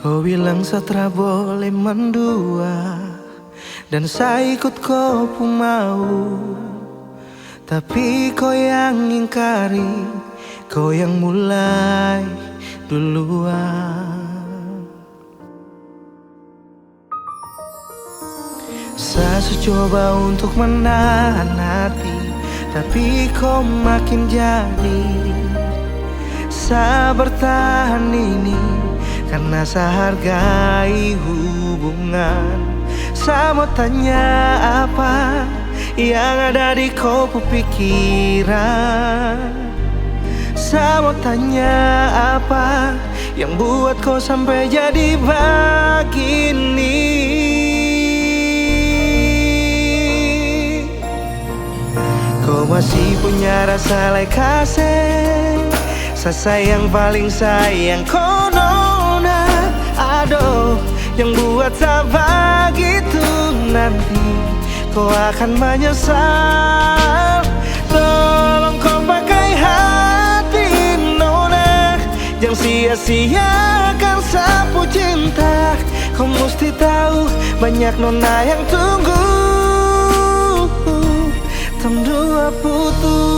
Kau bilang satra boleh mendua, dan saya ikut kau pun mau. Tapi kau yang ingkari, kau yang mulai duluan. Saya coba untuk menahan hati, tapi kau makin jadi. Saya bertahan ini karena saya hargai hubungan. Saya mau tanya apa yang ada di kau pikiran. Saya mau tanya apa yang buat kau sampai jadi begini. Kau masih punya rasa like kasih. Saya sayang paling sayang kau nona. Aduh, yang buat saya begitu, nanti kau akan menyesal. Tolong kau pakai hati nona, jangan sia-siakan sapu cinta. Kau mesti tahu banyak nona yang tunggu. Tong dua putus.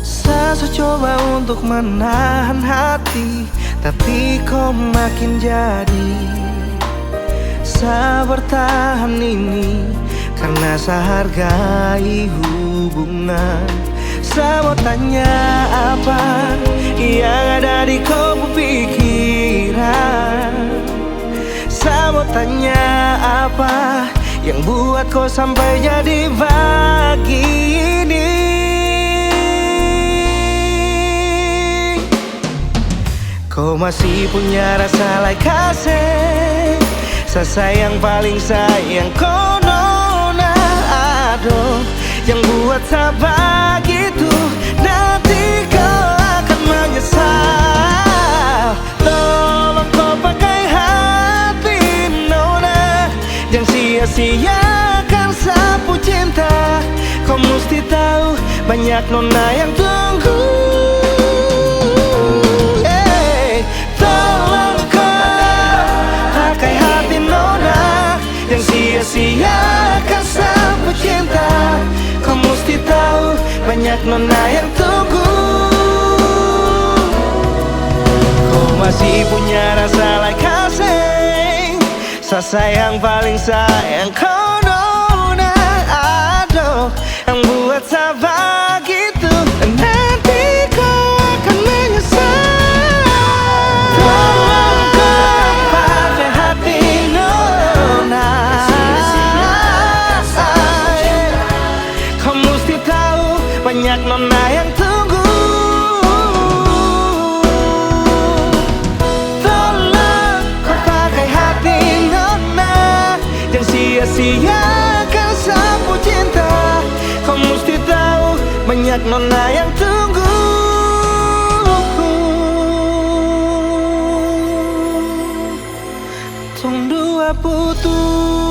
Saya coba untuk menahan hati, tapi kau makin jadi. Saya bertahan ini karena saya hargai hubungan. Saya mau tanya apa yang ada di kau pikiran. Saya mau tanya apa yang buat kau sampai jadi begini. Kau masih punya rasa like kasih. Saya sayang paling sayang kau nona. Aduh, yang buat saya begitu, nanti kau akan menyesal. Tolong kau pakai hati nona, jangan sia-siakan sapu cinta. Kau mesti tahu banyak nona yang tunggu. Sia-siakan sapu cinta. Kau mesti tahu banyak nona yang tunggu. Kau masih punya rasa like kasih. Saya sayang paling sayang kau nona. Aduh, yang buat saya begitu, nanti kau akan menyesal. Banyak nona yang tunggu. Tolong kau pakai hati nona, jangan sia-siakan sapu cinta. Kau mesti tahu banyak nona yang tunggu. Tong dua putus.